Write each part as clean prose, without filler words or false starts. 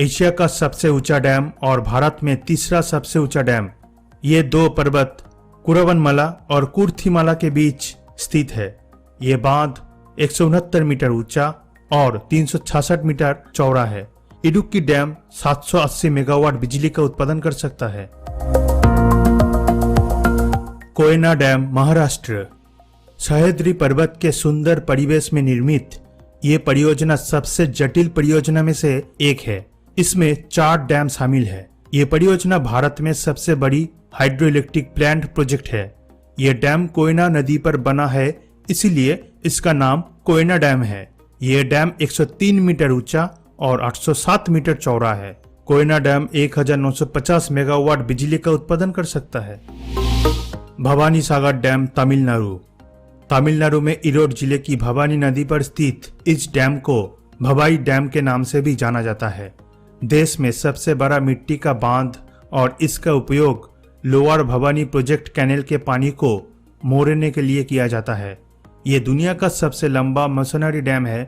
Asia का सबसे ऊंचा डैम और भारत में तीसरा सबसे ऊंचा डैम। ये दो पर्वत कुरवनमला और कुर्थिमाला के बीच स्थित है। ये बांध 169 मीटर ऊंचा और 366 मीटर चौड़ा है। इडुक्की डैम 780 मेगावाट बिजली का उत्पादन कर सकता है। कोयना डैम महाराष्ट्र। सह्याद्री पर्वत के सुंदर परिवेश में निर्मित ये परियोजना सबसे जटिल परियोजना में से एक है। इसमें 4 डैम शामिल है। ये परियोजना भारत में सबसे बड़ी हाइड्रो इलेक्ट्रिक प्लांट प्रोजेक्ट है। ये डैम कोयना नदी पर बना है, इसीलिए इसका नाम कोयना डैम है। ये डैम 103 मीटर ऊंचा और 807 मीटर चौड़ा है। कोयना डैम 1950 मेगावाट बिजली का उत्पादन कर सकता है। भवानी सागर डैम तमिलनाडु। तमिलनाडु में इरोड जिले की भवानी नदी पर स्थित इस डैम को भवाई डैम के नाम से भी जाना जाता है। देश में सबसे बड़ा मिट्टी का बांध और इसका उपयोग लोअर भवानी प्रोजेक्ट कैनेल के पानी को मोड़ने के लिए किया जाता है। ये दुनिया का सबसे लंबा मशीनरी डैम है।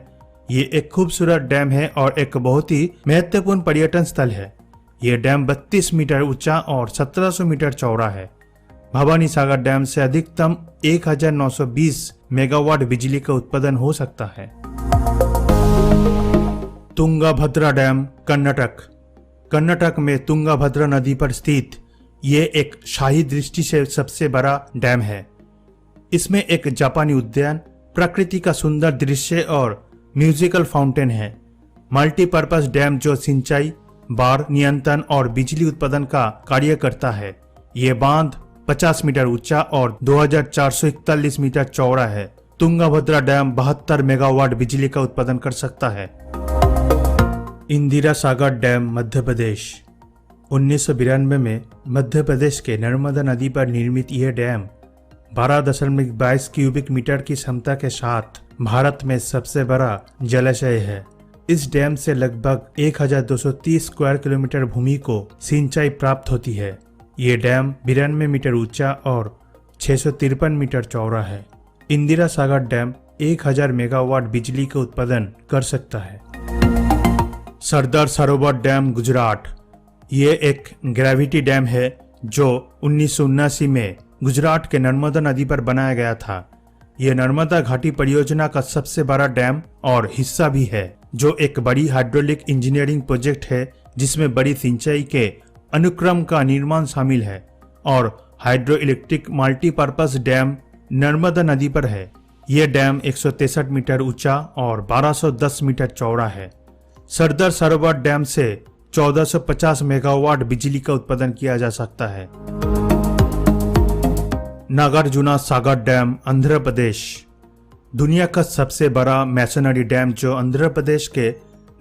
ये एक खूबसूरत डैम है और एक बहुत ही महत्वपूर्ण पर्यटन स्थल है। ये डैम 32 मीटर ऊंचा और 1700 मीटर चौड़ा है। भवानी सागर डैम से अधिकतम 1920 मेगावाट बिजली का उत्पादन हो सकता है। तुंगाभद्रा डैम कर्नाटक। कर्नाटक में तुंगाभद्रा नदी पर स्थित ये एक शाही दृष्टि से सबसे बड़ा डैम है। इसमें एक जापानी उद्यान, प्रकृति का सुंदर दृश्य और म्यूजिकल फाउंटेन है। मल्टीपर्पज डैम जो सिंचाई, बाढ़ नियंत्रण और बिजली उत्पादन का कार्य करता है। ये बांध 50 मीटर ऊंचा और 2441 मीटर चौड़ा है। तुंगाभद्रा डैम 72 मेगावाट बिजली का उत्पादन कर सकता है। इंदिरा सागर डैम मध्य प्रदेश। 1992 में मध्य प्रदेश के नर्मदा नदी पर निर्मित यह डैम 12.22 क्यूबिक मीटर की क्षमता के साथ भारत में सबसे बड़ा जलाशय है। इस डैम से लगभग 1230 स्क्वायर किलोमीटर भूमि को सिंचाई प्राप्त होती है। ये डैम 92 मीटर ऊंचा और 653 मीटर चौड़ा है। इंदिरा सागर डैम 1000 मेगावाट बिजली का उत्पादन कर सकता है। सरदार सरोवर डैम गुजरात। ये एक ग्रेविटी डैम है जो 1979 में गुजरात के नर्मदा नदी पर बनाया गया था। यह नर्मदा घाटी परियोजना का सबसे बड़ा डैम और हिस्सा भी है, जो एक बड़ी हाइड्रोलिक इंजीनियरिंग प्रोजेक्ट है जिसमें बड़ी सिंचाई के अनुक्रम का निर्माण शामिल है और hydro electric multipurpose dam Narmada नदी पर है। यह डैम 163 मीटर ऊंचा और 1210 मीटर चौड़ा है। सरदार सरोवर डैम से 1450 मेगावाट बिजली का उत्पादन किया जा सकता है। नागार्जुना सागर डैम आंध्र प्रदेश। दुनिया का सबसे बड़ा मैसनरी डैम जो आंध्र प्रदेश के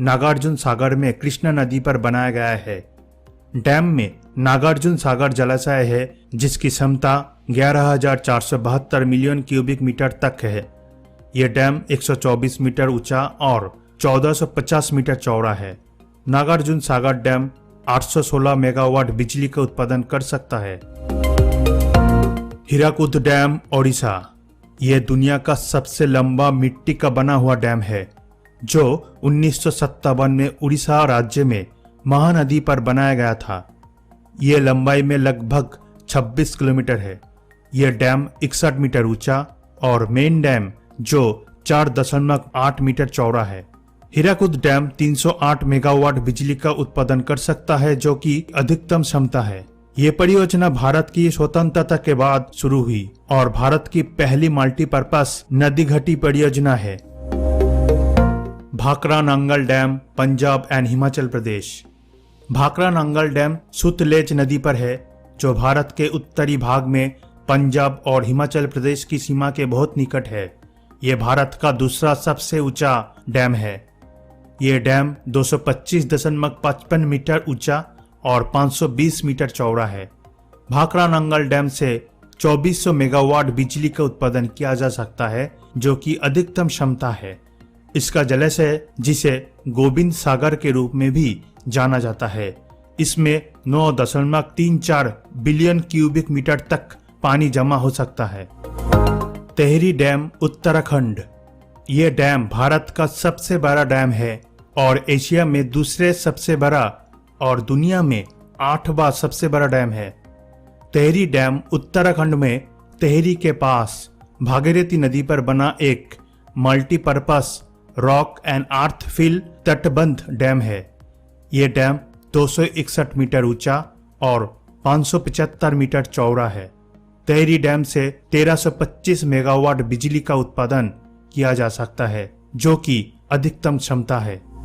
नागार्जुन सागर में कृष्णा नदी पर बनाया गया है। डैम में नागार्जुन सागर जलाशय है जिसकी क्षमता 11,472 मिलियन क्यूबिक मीटर तक है। यह डैम 124 मीटर ऊंचा और 1450 मीटर चौड़ा है। नागार्जुन सागर डैम 816 मेगावाट बिजली का उत्पादन कर सकता है। हीराकुद डैम ओडिशा। यह दुनिया का सबसे लंबा मिट्टी का बना हुआ डैम है जो 1957 में उड़ीसा राज्य में महानदी पर बनाया गया था। यह लंबाई में लगभग 26 किलोमीटर है। यह डैम 61 मीटर ऊंचा और मेन डैम जो 4.8 मीटर चौड़ा है। हीराकुद डैम 308 मेगावाट बिजली का उत्पादन कर सकता है, जो कि अधिकतम क्षमता है। ये परियोजना भारत की स्वतंत्रता के बाद शुरू हुई और भारत की पहली मल्टीपर्पस नदी घाटी परियोजना है। Bhakra Nangal dam Punjab and Himachal Pradesh. Bhakra Nangal dam Sutlej नदी पर है जो भारत के उत्तरी भाग में पंजाब और हिमाचल प्रदेश की सीमा के बहुत निकट है। यह भारत का दूसरा सबसे ऊंचा डैम है। यह डैम 225.55 मीटर ऊंचा और 520 मीटर चौड़ा है। भाखरा नांगल डैम से 2400 मेगावाट बिजली का उत्पादन किया जा सकता है, जो कि अधिकतम क्षमता है। इसका जलाशय, जिसे गोविंद सागर के रूप में भी जाना जाता है, इसमें 9.34 बिलियन क्यूबिक मीटर तक पानी जमा हो सकता है। तेहरी डैम उत्तराखंड। ये डैम भारत का सबसे बड़ा डैम है और एशिया में दूसरे सबसे बड़ा और दुनिया में 8वां सबसे बड़ा डैम है। तेहरी डैम उत्तराखंड में तेहरी के पास भागीरथी नदी पर बना एक multipurpose rock and earth fill तटबंध डैम है। ये डैम 261 मीटर ऊंचा और 575 मीटर चौड़ा है। तेहरी डैम से 1325 मेगावाट बिजली का उत्पादन किया जा सकता है, जो कि अधिकतम क्षमता है।